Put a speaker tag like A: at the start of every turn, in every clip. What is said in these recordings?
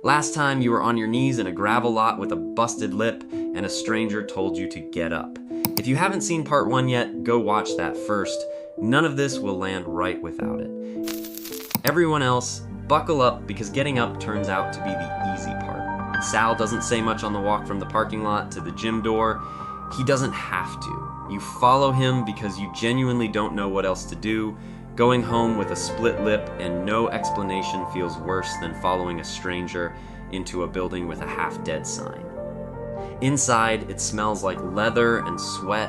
A: Last time you were on your knees in a gravel lot with a busted lip and a stranger told you to get up. If you haven't seen part 1 yet, go watch that first. None of this will land right without it. Everyone else, buckle up because getting up turns out to be the easy part. Sal doesn't say much on the walk from the parking lot to the gym door. He doesn't have to. You follow him because you genuinely don't know what else to do. Going home with a split lip and no explanation feels worse than following a stranger into a building with a half-dead sign. Inside, it smells like leather and sweat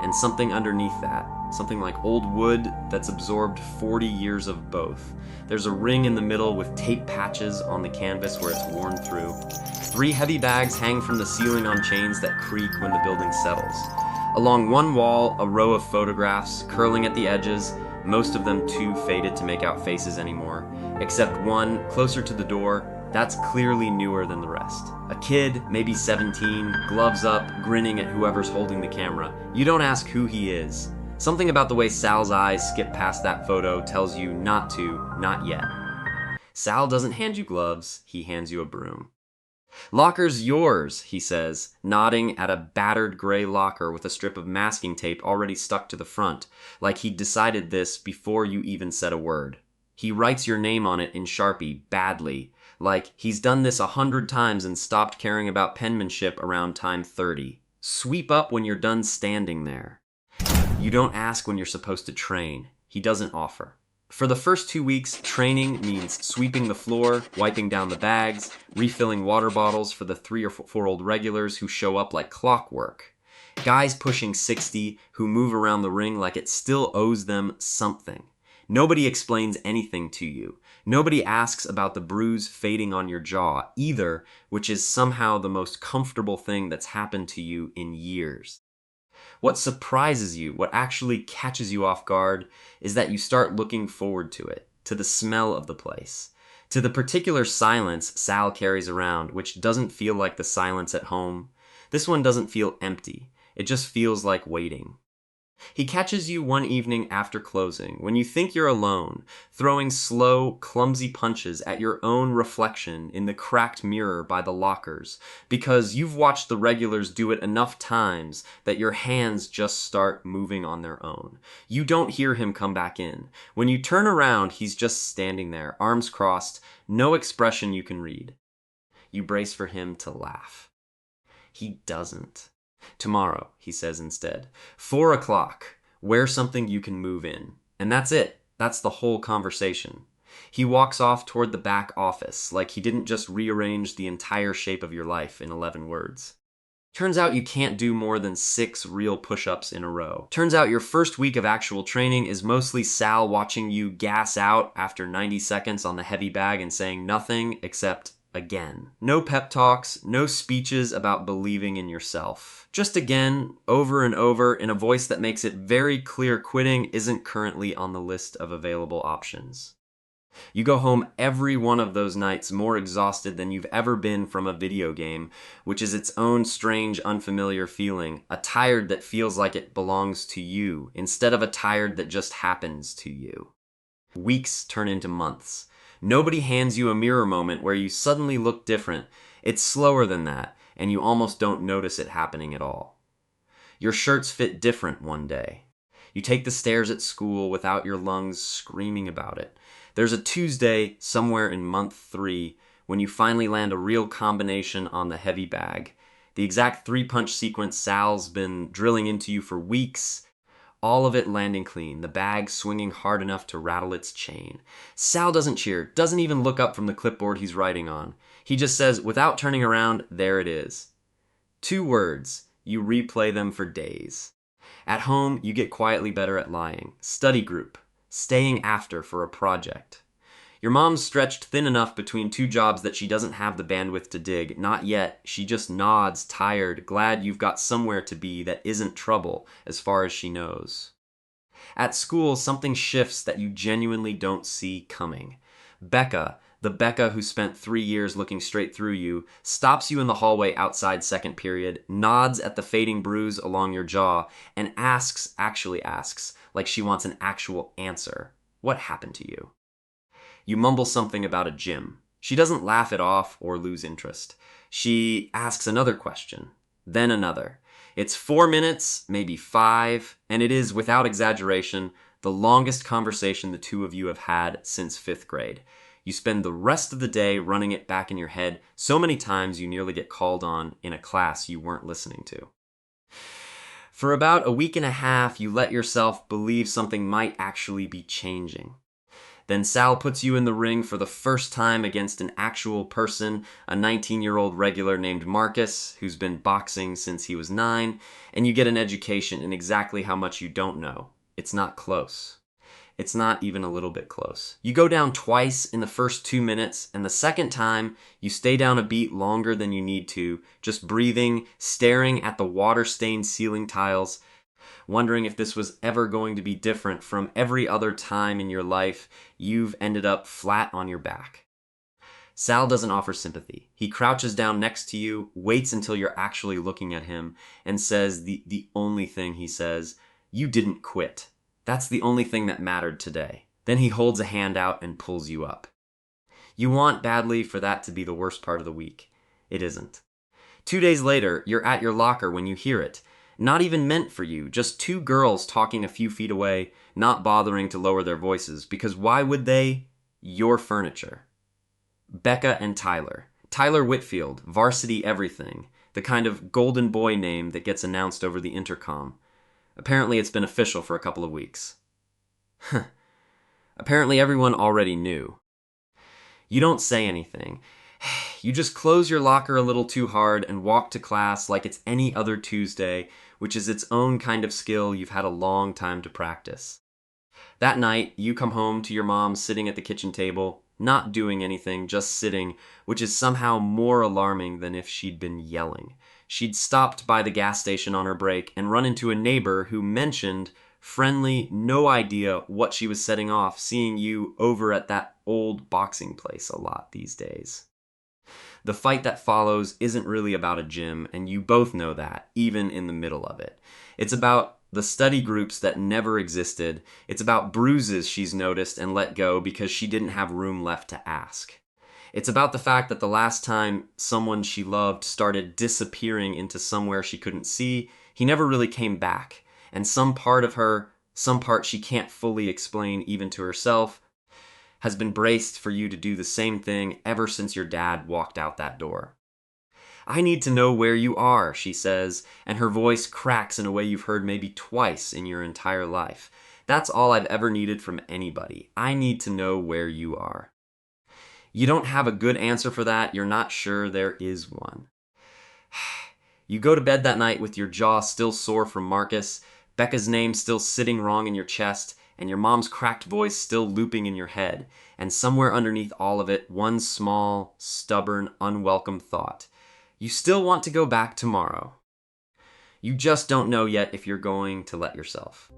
A: and something underneath that. Something like old wood that's absorbed 40 years of both. There's a ring in the middle with tape patches on the canvas where it's worn through. 3 heavy bags hang from the ceiling on chains that creak when the building settles. Along one wall, a row of photographs, curling at the edges, most of them too faded to make out faces anymore, except one, closer to the door, that's clearly newer than the rest. A kid, maybe 17, gloves up, grinning at whoever's holding the camera. You don't ask who he is. Something about the way Sal's eyes skip past that photo tells you not to, not yet. Sal doesn't hand you gloves, he hands you a broom. "Locker's yours," he says, nodding at a battered gray locker with a strip of masking tape already stuck to the front, like he'd decided this before you even said a word. He writes your name on it in Sharpie, badly, like he's done this 100 times and stopped caring about penmanship around time 30. Sweep up when you're done standing there. You don't ask when you're supposed to train. He doesn't offer. For the first 2 weeks, training means sweeping the floor, wiping down the bags, refilling water bottles for the 3 or 4 old regulars who show up like clockwork. Guys pushing 60 who move around the ring like it still owes them something. Nobody explains anything to you. Nobody asks about the bruise fading on your jaw, either, which is somehow the most comfortable thing that's happened to you in years. What surprises you, what actually catches you off guard, is that you start looking forward to it, to the smell of the place, to the particular silence Sal carries around, which doesn't feel like the silence at home. This one doesn't feel empty. It just feels like waiting. He catches you one evening after closing, when you think you're alone, throwing slow, clumsy punches at your own reflection in the cracked mirror by the lockers, because you've watched the regulars do it enough times that your hands just start moving on their own. You don't hear him come back in. When you turn around, he's just standing there, arms crossed, no expression you can read. You brace for him to laugh. He doesn't. "Tomorrow," he says instead. 4 o'clock. Wear something you can move in. And that's it. That's the whole conversation. He walks off toward the back office, like he didn't just rearrange the entire shape of your life in 11 words. Turns out you can't do more than 6 real push-ups in a row. Turns out your first week of actual training is mostly Sal watching you gas out after 90 seconds on the heavy bag and saying nothing except again. No pep talks, no speeches about believing in yourself. Just again, over and over, in a voice that makes it very clear quitting isn't currently on the list of available options. You go home every one of those nights more exhausted than you've ever been from a video game, which is its own strange, unfamiliar feeling, a tired that feels like it belongs to you, instead of a tired that just happens to you. Weeks turn into months. Nobody hands you a mirror moment where you suddenly look different. It's slower than that, and you almost don't notice it happening at all. Your shirts fit different one day. You take the stairs at school without your lungs screaming about it. There's a Tuesday, somewhere in month 3, when you finally land a real combination on the heavy bag. The exact 3-punch sequence Sal's been drilling into you for weeks. All of it landing clean, the bag swinging hard enough to rattle its chain. Sal doesn't cheer, doesn't even look up from the clipboard he's writing on. He just says, without turning around, there it is. 2 words. You replay them for days. At home, you get quietly better at lying. Study group. Staying after for a project. Your mom's stretched thin enough between 2 jobs that she doesn't have the bandwidth to dig. Not yet. She just nods, tired, glad you've got somewhere to be that isn't trouble, as far as she knows. At school, something shifts that you genuinely don't see coming. Becca, the Becca who spent 3 years looking straight through you, stops you in the hallway outside second period, nods at the fading bruise along your jaw, and actually asks, like she wants an actual answer. What happened to you? You mumble something about a gym. She doesn't laugh it off or lose interest. She asks another question, then another. It's 4 minutes, maybe 5, and it is, without exaggeration, the longest conversation the two of you have had since 5th grade. You spend the rest of the day running it back in your head so many times you nearly get called on in a class you weren't listening to. For about a week and a half, you let yourself believe something might actually be changing. Then Sal puts you in the ring for the first time against an actual person, a 19-year-old regular named Marcus, who's been boxing since he was 9, and you get an education in exactly how much you don't know. It's not close. It's not even a little bit close. You go down twice in the first 2 minutes, and the second time, you stay down a beat longer than you need to, just breathing, staring at the water-stained ceiling tiles, wondering if this was ever going to be different from every other time in your life you've ended up flat on your back. Sal doesn't offer sympathy. He crouches down next to you, waits until you're actually looking at him, and says the only thing he says, "You didn't quit. That's the only thing that mattered today." Then he holds a hand out and pulls you up. You want badly for that to be the worst part of the week. It isn't. 2 days later, you're at your locker when you hear it. Not even meant for you, just two girls talking a few feet away, not bothering to lower their voices, because why would they? Your furniture. Becca and Tyler. Tyler Whitfield, varsity everything, the kind of golden boy name that gets announced over the intercom. Apparently it's been official for a couple of weeks. Apparently everyone already knew. You don't say anything. You just close your locker a little too hard and walk to class like it's any other Tuesday, which is its own kind of skill you've had a long time to practice. That night, you come home to your mom sitting at the kitchen table, not doing anything, just sitting, which is somehow more alarming than if she'd been yelling. She'd stopped by the gas station on her break and run into a neighbor who mentioned, friendly, no idea what she was setting off, seeing you over at that old boxing place a lot these days. The fight that follows isn't really about a gym, and you both know that, even in the middle of it. It's about the study groups that never existed. It's about bruises she's noticed and let go because she didn't have room left to ask. It's about the fact that the last time someone she loved started disappearing into somewhere she couldn't see, he never really came back. And some part of her, some part she can't fully explain even to herself, has been braced for you to do the same thing ever since your dad walked out that door. "I need to know where you are," she says, and her voice cracks in a way you've heard maybe twice in your entire life. That's all I've ever needed from anybody. I need to know where you are. You don't have a good answer for that. You're not sure there is one. You go to bed that night with your jaw still sore from Marcus, Becca's name still sitting wrong in your chest, and your mom's cracked voice still looping in your head, and somewhere underneath all of it, one small, stubborn, unwelcome thought. You still want to go back tomorrow. You just don't know yet if you're going to let yourself.